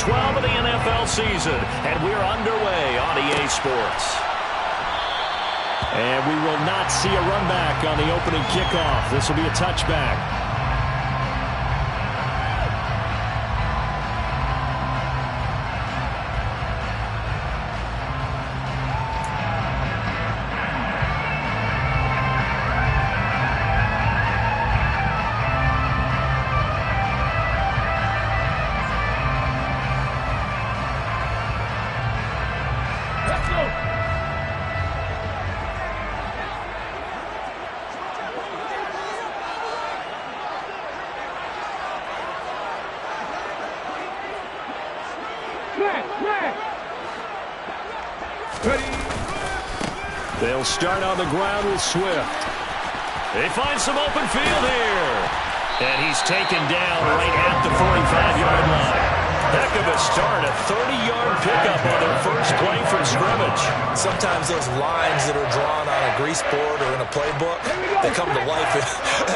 12 of the NFL season, and we're underway on EA Sports. And we will not see a run back on the opening kickoff. This will be a touchback. They'll start on the ground with Swift. They find some open field here. And he's taken down right at the 45-yard line. Heck of a start, a 30-yard pickup on their first play from scrimmage. Sometimes those lines that are drawn on a grease board or in a playbook, they come to life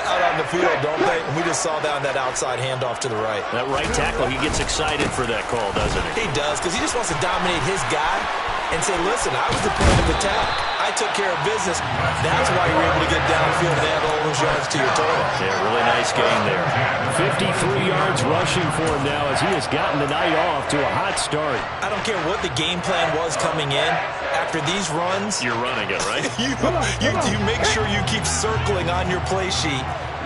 out on the field, don't they? And we just saw that on that outside handoff to the right. That right tackle, he gets excited for that call, doesn't he? He does, because he just wants to dominate his guy and say, listen, I was the point of attack. I took care of business. That's why you're able to get downfield and add all those yards to your total. Yeah, really nice gain there. 53 yards rushing for him now as he has gotten the night off to a hot start. I don't care what the game plan was coming in. After these runs, you're running it, right? you make sure you keep circling on your play sheet,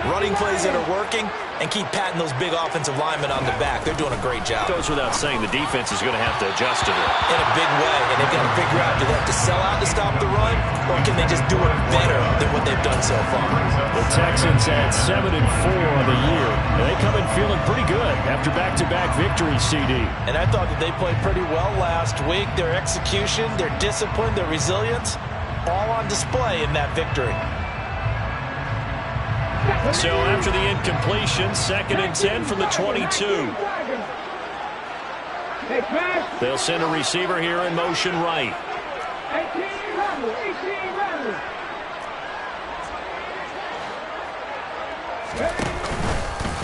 running plays that are working, and keep patting those big offensive linemen on the back. They're doing a great job. Goes without saying the defense is going to have to adjust to it. In a big way, and they've got to figure out, do they have to sell out to stop the run, or can they just do it better than what they've done so far? The Texans at 7-4 on the year, and they come in feeling pretty good after back-to-back victories, CD. And I thought that they played pretty well last week. Their execution, their discipline, their resilience, all on display in that victory. So after the incompletion, 2nd and 10 from the 22. They'll send a receiver here in motion right.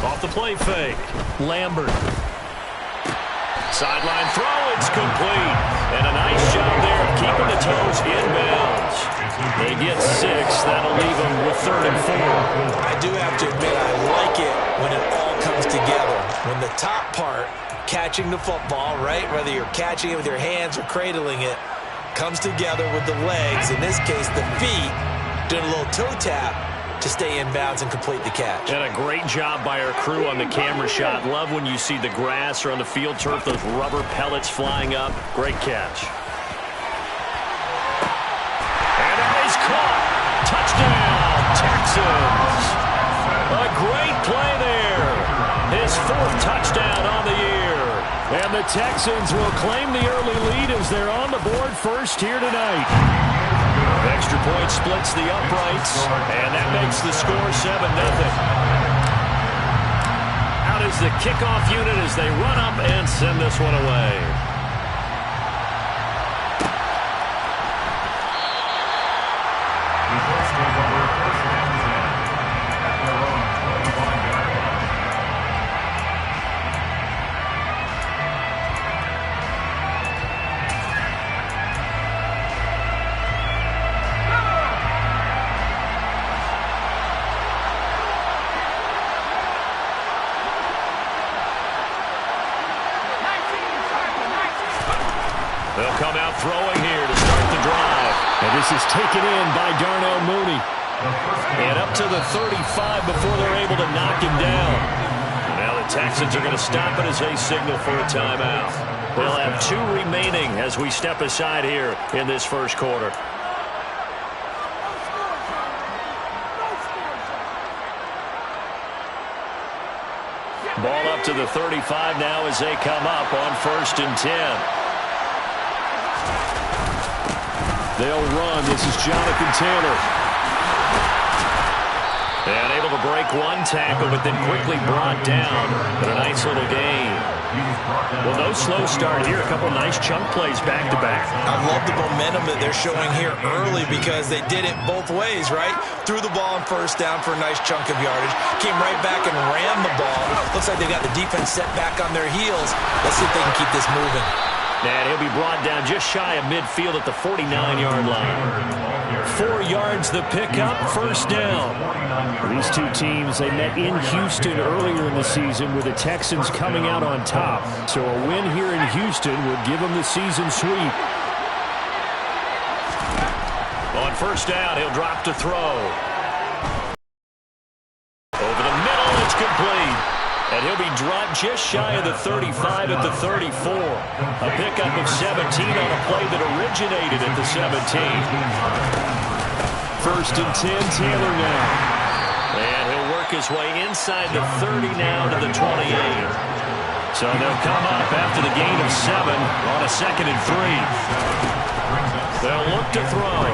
Off the play fake. Lambert. Sideline throw, it's complete. And a nice job there of keeping the toes inbounds. They get 6. That'll leave them with 3rd and 4. I do have to admit, I like it when it all comes together. When the top part, catching the football, right, whether you're catching it with your hands or cradling it, comes together with the legs, in this case the feet, doing a little toe tap to stay in bounds and complete the catch. And a great job by our crew on the camera shot. Love when you see the grass or on the field turf, those rubber pellets flying up. Great catch. And that is caught. Touchdown, Texans. A great play there. His 4th touchdown on the year. And the Texans will claim the early lead as they're on the board first here tonight. Extra point splits the uprights, and that makes the score 7-0. Out is the kickoff unit as they run up and send this one away. They'll come out throwing here to start the drive. And this is taken in by Darnell Mooney. And up to the 35 before they're able to knock him down. Now the Texans are going to stop it as they signal for a timeout. They'll have 2 remaining as we step aside here in this first quarter. Ball up to the 35 now as they come up on 1st and 10. They'll run. This is Jonathan Taylor. And able to break one tackle, but then quickly brought down. But a nice little gain. Well, no slow start here. A couple nice chunk plays back-to-back. I love the momentum that they're showing here early because they did it both ways, right? Threw the ball on first down for a nice chunk of yardage. Came right back and ran the ball. Looks like they got the defense set back on their heels. Let's see if they can keep this moving. And he'll be brought down just shy of midfield at the 49-yard line. 4 yards the pickup, first down. These two teams, they met in Houston earlier in the season with the Texans coming out on top. So a win here in Houston would give them the season sweep. On first down, he'll drop to throw. Over the middle, it's complete. And he'll be dropped just shy of the 35 at the 34. A pickup of 17 on a play that originated at the 17. First and 10, Taylor now. And he'll work his way inside the 30 now to the 28. So they'll come up after the gain of 7 on a 2nd and 3. They'll look to throw.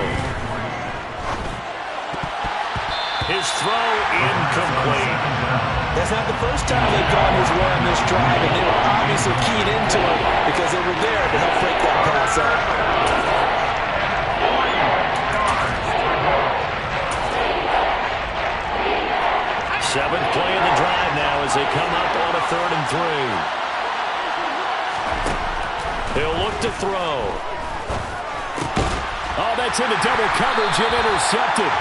His throw incomplete. That's not the first time they've gone his way on this drive, and they were obviously keyed into it because they were there to help break that pass up. Seventh play in the drive now as they come up on a 3rd and 3. They'll look to throw. Oh, that's into double coverage and intercepted.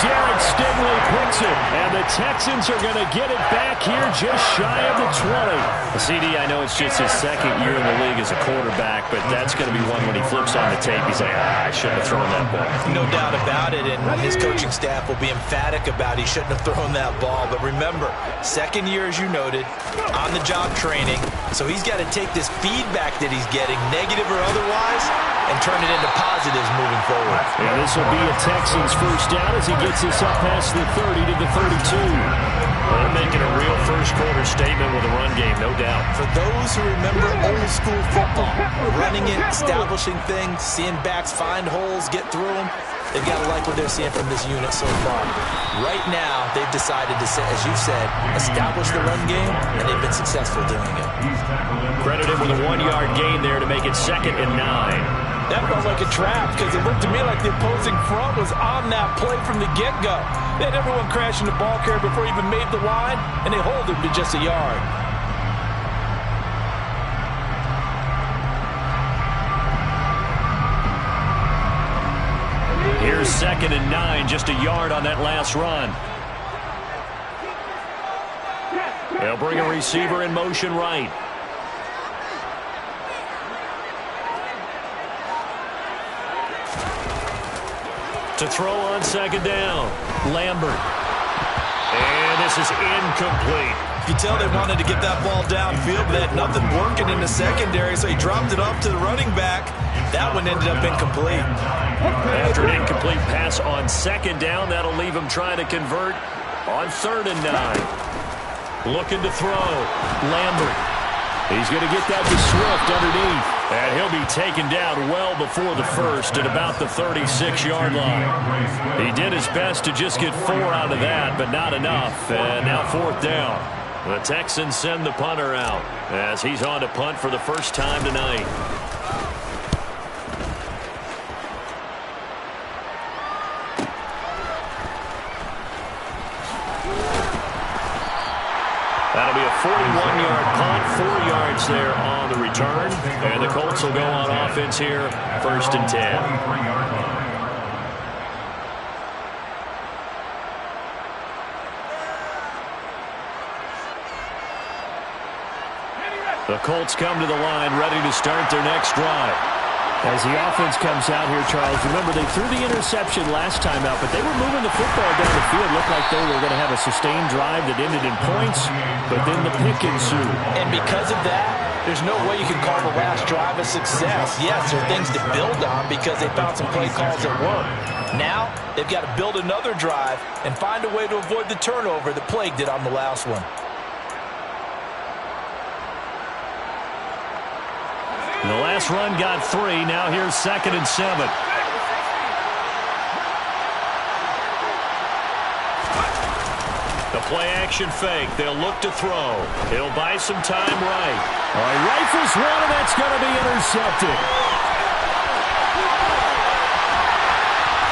Derek Stingley picks it, and the Texans are going to get it back here just shy of the 20. CD, I know it's just his 2nd year in the league as a quarterback, but that's going to be one when he flips on the tape, he's like, I shouldn't have thrown that ball. No doubt about it, and his coaching staff will be emphatic about he shouldn't have thrown that ball. But remember, 2nd year, as you noted, on-the-job training, so he's got to take this feedback that he's getting, negative or otherwise, and turn it into positives moving forward. Yeah, this will be a Texans first down as he gets this up past the 30 to the 32. Well, they're making a real first-quarter statement with a run game, no doubt. For those who remember old-school football, running it, establishing things, seeing backs find holes, get through them, they've got to like what they're seeing from this unit so far. Right now, they've decided to, as you said, establish the run game, and they've been successful doing it. Credit him with a 1-yard gain there to make it 2nd and 9. That felt like a trap because it looked to me like the opposing front was on that play from the get-go. They had everyone crashing the ball carrier before he even made the line, and they hold him to just a yard. Here's 2nd and 9, just a yard on that last run. They'll bring a receiver in motion right. To throw on 2nd down, Lambert. And this is incomplete. You can tell they wanted to get that ball downfield, but they had nothing working in the secondary, so he dropped it off to the running back. That one ended up incomplete. After an incomplete pass on 2nd down, that'll leave him trying to convert on 3rd and 9. Looking to throw, Lambert. He's going to get that to Swift underneath. And he'll be taken down well before the first at about the 36-yard line. He did his best to just get 4 out of that, but not enough. And now 4th down. The Texans send the punter out as he's on to punt for the first time tonight. That'll be a 41-yard punt, 4 yards there on the return. And the Colts will go on offense here, 1st and 10. The Colts come to the line, ready to start their next drive. As the offense comes out here, Charles, remember they threw the interception last time out, but they were moving the football down the field. Looked like they were going to have a sustained drive that ended in points, but then the pick ensued. And because of that, there's no way you can call the last drive a success. Yes, there are things to build on because they found some play calls that work. Now, they've got to build another drive and find a way to avoid the turnover that plagued it on the last one. The last run got 3. Now here's 2nd and 7. Play-action fake. They'll look to throw. He'll buy some time right. Rifles one, and that's going to be intercepted.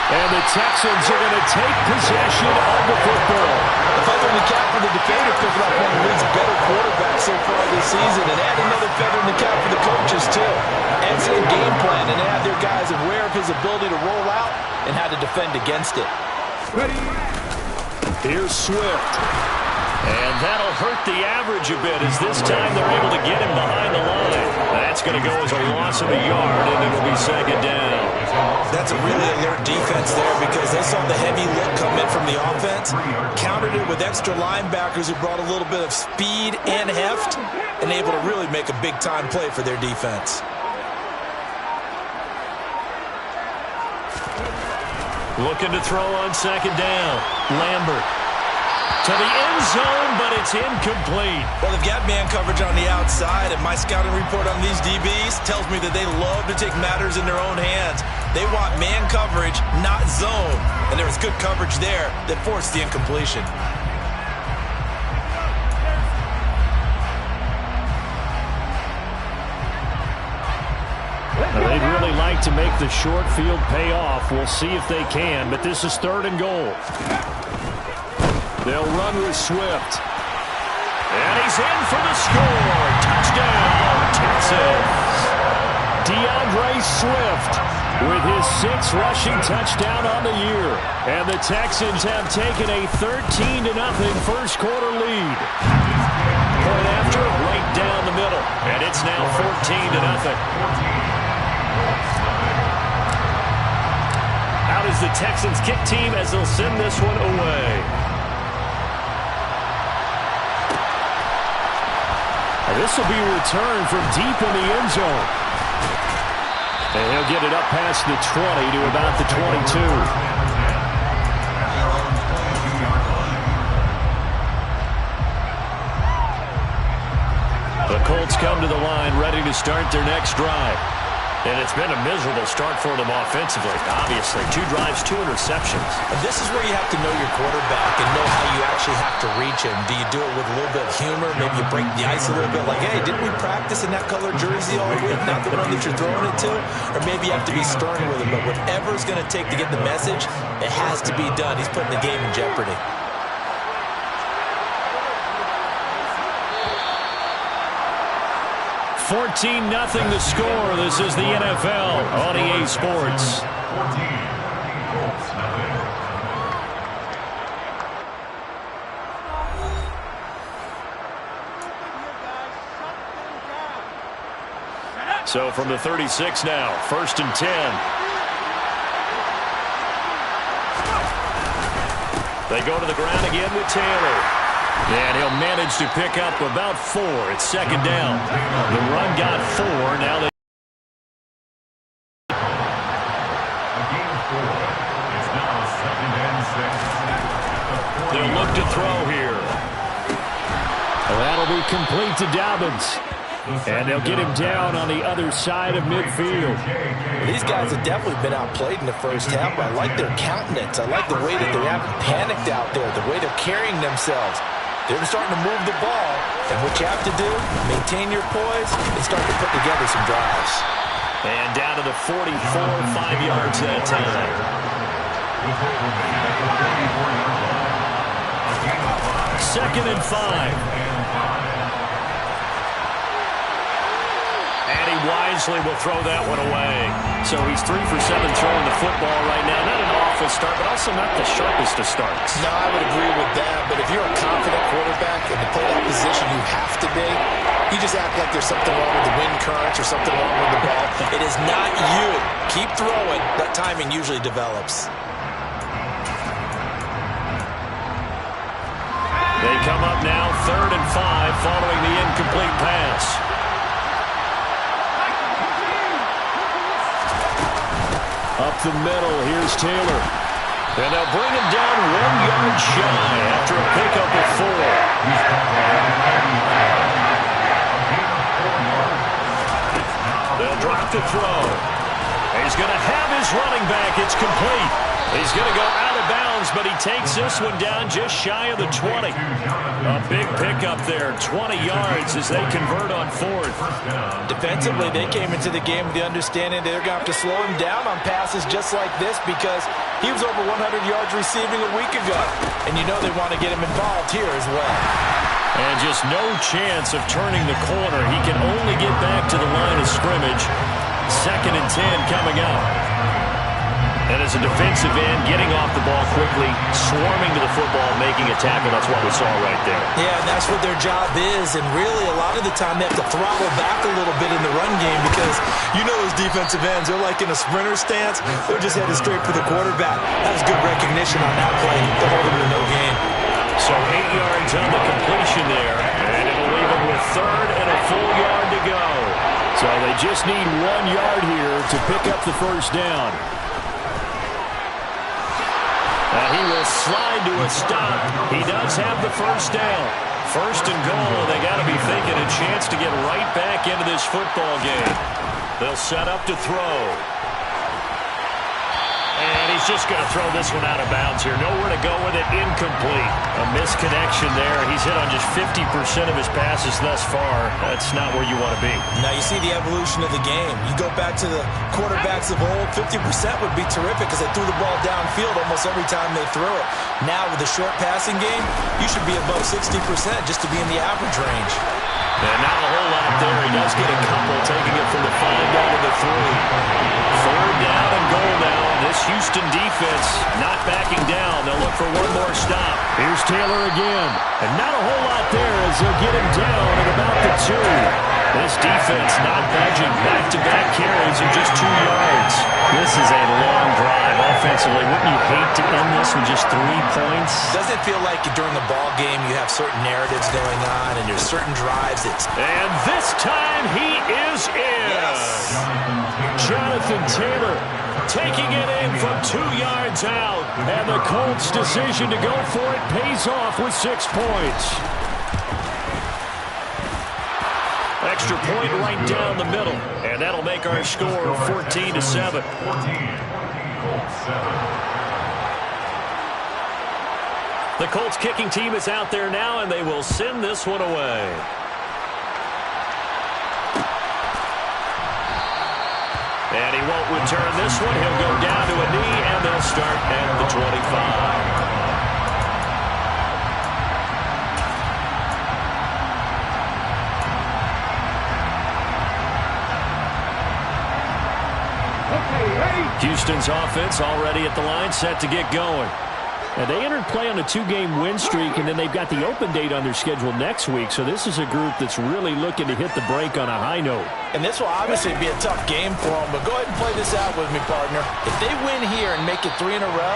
And the Texans are going to take possession of the football. A feather in the cap for the defender, picking up one of the league's better quarterbacks so far this season, and add another feather in the cap for the coaches, too. Excellent game plan, and have their guys aware of his ability to roll out and how to defend against it. Here's Swift. And that'll hurt the average a bit as this time they're able to get him behind the line. That's going to go as a loss of a yard, and it'll be second down. That's a really alert defense there because they saw the heavy look come in from the offense, countered it with extra linebackers who brought a little bit of speed and heft, and able to really make a big-time play for their defense. Looking to throw on second down. Lambert to the end zone, but it's incomplete. Well, they've got man coverage on the outside, and my scouting report on these DBs tells me that they love to take matters in their own hands. They want man coverage, not zone. And there was good coverage there that forced the incompletion. They'd really like to make the short field pay off. We'll see if they can, but this is third and goal. They'll run with Swift. And he's in for the score. Touchdown, Texans. DeAndre Swift with his 6th rushing touchdown on the year. And the Texans have taken a 13-0 first quarter lead. Point after, right down the middle. And it's now 14-0. Out is the Texans kick team as they'll send this one away. This will be returned from deep in the end zone. And he'll get it up past the 20 to about the 22. The Colts come to the line ready to start their next drive. And it's been a miserable start for them offensively. Obviously, 2 drives, 2 interceptions. And this is where you have to know your quarterback and know how you actually have to reach him. Do you do it with a little bit of humor? Maybe you break the ice a little bit like, hey, didn't we practice in that color jersey all week? Not the one that you're throwing it to? Or maybe you have to be stern with him. But whatever it's going to take to get the message, it has to be done. He's putting the game in jeopardy. 14-0 the score. This is the NFL on EA Sports. So from the 36 now, 1st and 10. They go to the ground again with Taylor. And he'll manage to pick up about 4. It's second down. The run got 4. Now they'll look to throw here. That'll be complete to Dobbins. And they'll get him down on the other side of midfield. Well, these guys have definitely been outplayed in the first half. I like their countenance. I like the way that they haven't panicked out there, the way they're carrying themselves. They're starting to move the ball, and what you have to do, maintain your poise and start to put together some drives. And down to the 44, 5 yards that time. Second and 5. And he wisely will throw that one away. So he's 3 for 7 throwing the football right now. Not an awful start, but also not the sharpest of starts. No, I would agree with that. But if you're a confident quarterback and to play that position you have to be, you just act like there's something wrong with the wind currents or something wrong with the ball. It is not you. Keep throwing. That timing usually develops. They come up now 3rd and 5 following the incomplete pass. Up the middle, here's Taylor. And they'll bring him down 1 yard shy after a pickup of 4. They'll drop the throw. He's going to have his running back. It's complete. He's going to go out of of bounds, but he takes this one down just shy of the 20. A big pickup there, 20 yards as they convert on fourth. Defensively, they came into the game with the understanding they're going to have to slow him down on passes just like this because he was over 100 yards receiving a week ago. And you know they want to get him involved here as well. And just no chance of turning the corner. He can only get back to the line of scrimmage. 2nd and 10 coming up. And as a defensive end, getting off the ball quickly, swarming to the football, making a tackle. That's what we saw right there. Yeah, and that's what their job is. And really, a lot of the time, they have to throttle back a little bit in the run game because you know those defensive ends, they're like in a sprinter stance. They're just headed straight for the quarterback. That was good recognition on that play to hold them to no gain. So 8 yards on the completion there, and it'll leave them with 3rd and a full yard to go. So they just need 1 yard here to pick up the first down. He will slide to a stop. He does have the first down. 1st and goal. They got to be thinking a chance to get right back into this football game. They'll set up to throw. And he's just going to throw this one out of bounds here. Nowhere to go with it. Incomplete. A misconnection there. He's hit on just 50% of his passes thus far. That's not where you want to be. Now you see the evolution of the game. You go back to the quarterbacks of old, 50% would be terrific because they threw the ball downfield almost every time they threw it. Now with the short passing game, you should be above 60% just to be in the average range. And not a whole lot there. He does get a couple, taking it from the 5 down to the 3. 3rd down and goal now. This Houston defense not backing down. They'll look for one more stop. Here's Taylor again. And not a whole lot there as they'll get him down at about the 2. This defense not budging. Back-to-back carries in just 2 yards. This is a long drive offensively. Wouldn't you hate to end this with just 3 points? Doesn't it feel like during the ball game you have certain narratives going on and there's certain drives that... And this time he is in. Yes. Jonathan Taylor taking it in from 2 yards out. And the Colts' decision to go for it pays off with 6 points. Extra point right down the middle. And that'll make our score 14-7. The Colts kicking team is out there now, and they will send this one away. And he won't return this one. He'll go down to a knee, and they'll start at the 25. Houston's offense already at the line, set to get going. And they entered play on a 2-game win streak, and then they've got the open date on their schedule next week. So this is a group that's really looking to hit the break on a high note. And this will obviously be a tough game for them, but go ahead and play this out with me, partner. If they win here and make it 3 in a row,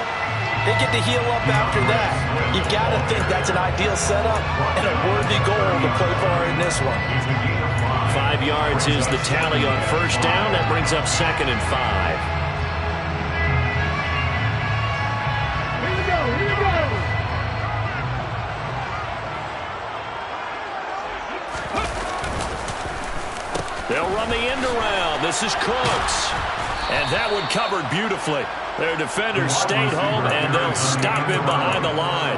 they get to heal up after that. You've got to think that's an ideal setup and a worthy goal to play for in this one. 5 yards is the tally on first down. That brings up 2nd and 5. They'll run the end around. This is Cooks. And that one covered beautifully. Their defenders stayed home, and they'll stop him behind the line.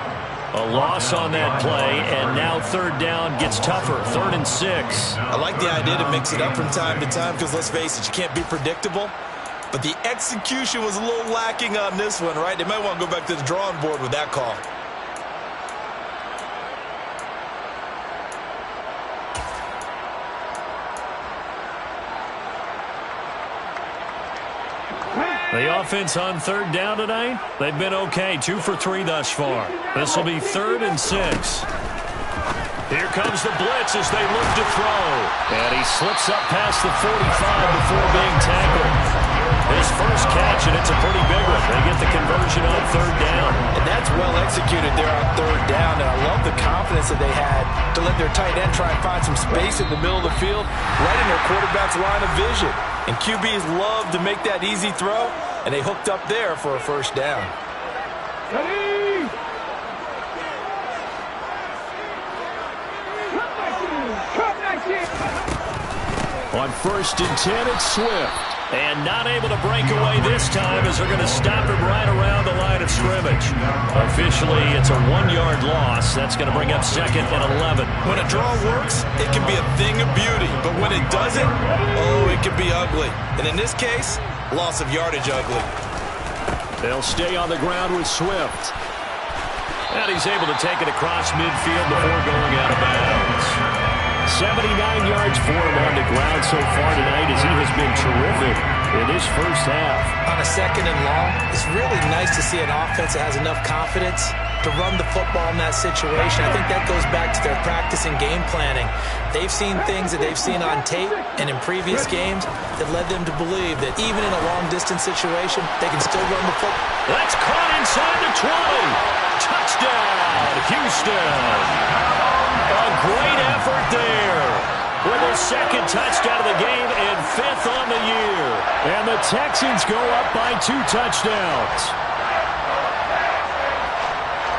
A loss on that play, and now 3rd down gets tougher. 3rd and 6. I like the idea to mix it up from time to time because, let's face it, you can't be predictable. But the execution was a little lacking on this one, right? They might want to go back to the drawing board with that call. The offense on 3rd down tonight, they've been okay. 2 for 3 thus far. This will be 3rd and 6. Here comes the blitz as they look to throw. And he slips up past the 45 before being tackled. His first catch, and it's a pretty big one. They get the conversion on 3rd down. And that's well executed there on 3rd down. And I love the confidence that they had to let their tight end try and find some space in the middle of the field, right in their quarterback's line of vision. And QBs love to make that easy throw, and they hooked up there for a first down. Ready? On 1st and 10, it's Swift. And not able to break away this time as they're going to stop him right around the line of scrimmage. Officially, it's a 1-yard loss. That's going to bring up 2nd and 11. When a draw works, it can be a thing of beauty. But when it doesn't, oh, it can be ugly. And in this case, loss of yardage ugly. They'll stay on the ground with Swift. And he's able to take it across midfield before going out of bounds. 79 yards for him on the ground so far tonight as he has been terrific in his first half. On a 2nd and long, it's really nice to see an offense that has enough confidence to run the football in that situation. I think that goes back to their practice and game planning. They've seen things that they've seen on tape and in previous games that led them to believe that even in a long-distance situation, they can still run the football. That's caught inside the 20. Touchdown, Houston. A great effort there with their 2nd touchdown of the game and 5th on the year. And the Texans go up by 2 touchdowns.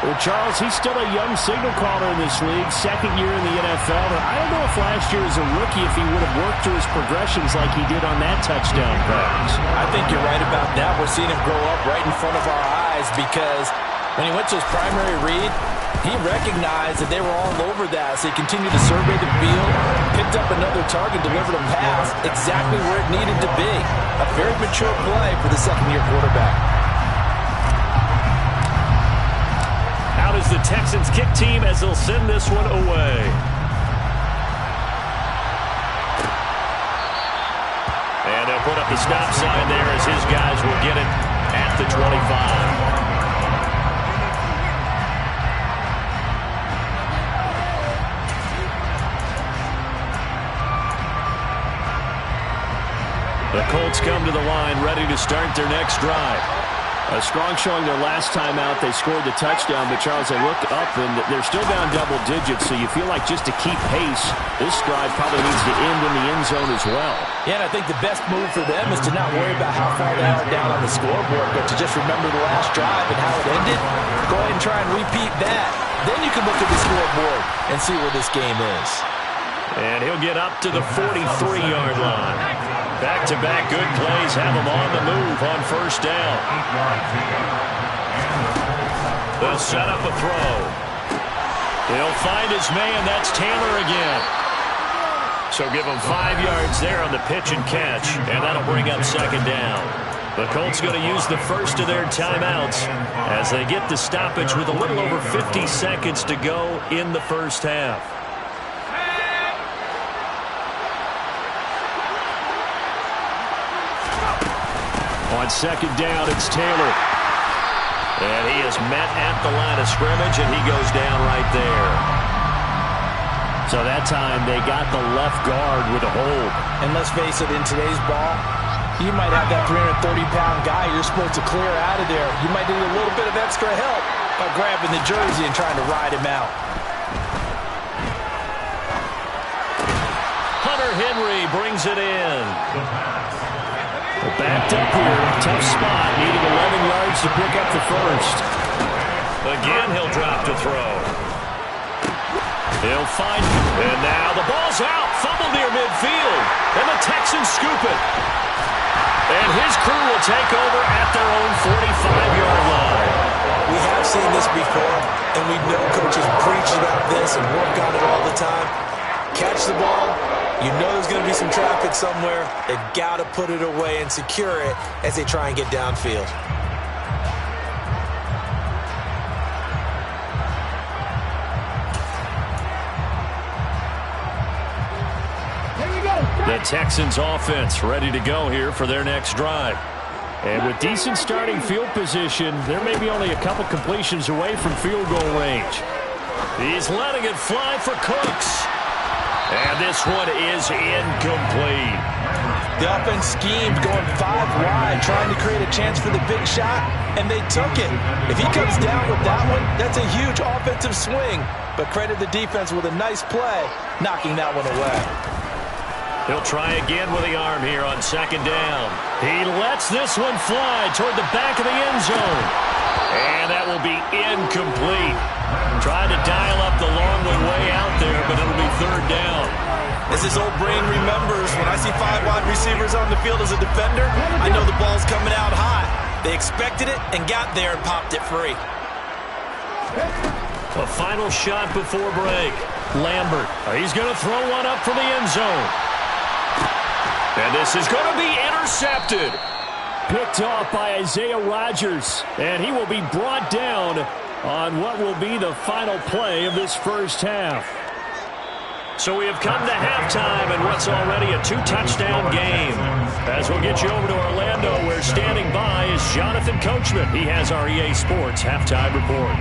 Well, Charles, he's still a young signal caller in this league, 2nd year in the NFL. I don't know if last year as a rookie if he would have worked through his progressions like he did on that touchdown pass. I think you're right about that. We're seeing him grow up right in front of our eyes because when he went to his primary read, he recognized that they were all over that, so he continued to survey the field, picked up another target, delivered a pass exactly where it needed to be. A very mature play for the 2nd-year quarterback. Out is the Texans kick team as they'll send this one away. And they'll put up the stop sign there as his guys will get it at the 25. The Colts come to the line ready to start their next drive. A strong showing their last time out. They scored the touchdown, but Charles, I look up and they're still down double digits, so you feel like just to keep pace, this drive probably needs to end in the end zone as well. Yeah, and I think the best move for them is to not worry about how far they are down on the scoreboard, but to just remember the last drive and how it ended. Go ahead and try and repeat that. Then you can look at the scoreboard and see where this game is. And he'll get up to the 43-yard line. Back-to-back good plays have him on the move on first down. They'll set up a throw. He'll find his man. That's Taylor again. So give him 5 yards there on the pitch and catch, and that'll bring up 2nd down. The Colts going to use the first of their timeouts as they get the stoppage with a little over 50 seconds to go in the first half. On 2nd down, it's Taylor. And he is met at the line of scrimmage, and he goes down right there. So that time, they got the left guard with a hold. And let's face it, in today's ball, you might have that 330-pound guy you're supposed to clear out of there. You might need a little bit of extra help by grabbing the jersey and trying to ride him out. Hunter Henry brings it in. Backed up here, tough spot, needing 11 yards to pick up the first. Again, he'll drop to throw. He'll find, and now the ball's out, fumble near midfield, and the Texans scoop it. And his crew will take over at their own 45-yard line. We have seen this before, and we know coaches preach about this and work on it all the time. Catch the ball. You know there's going to be some traffic somewhere. They've got to put it away and secure it as they try and get downfield. The Texans offense ready to go here for their next drive. And with decent starting field position, there may be only a couple completions away from field goal range. He's letting it fly for Cooks. And this one is incomplete. The offense schemed, going 5 wide, trying to create a chance for the big shot, and they took it. If he comes down with that one, that's a huge offensive swing. But credit the defense with a nice play, knocking that one away. He'll try again with the arm here on 2nd down. He lets this one fly toward the back of the end zone. And that will be incomplete. Trying to dial up the long one way out there, but it'll be 3rd down. As his old brain remembers, when I see 5 wide receivers on the field as a defender, I know the ball's coming out hot. They expected it and got there and popped it free. A final shot before break. Lambert, he's going to throw one up for the end zone. And this is going to be intercepted. Picked off by Isaiah Rodgers, and he will be brought down on what will be the final play of this first half. So we have come to halftime in what's already a 2-touchdown game. As we'll get you over to Orlando, where standing by is Jonathan Coachman. He has our EA Sports halftime report.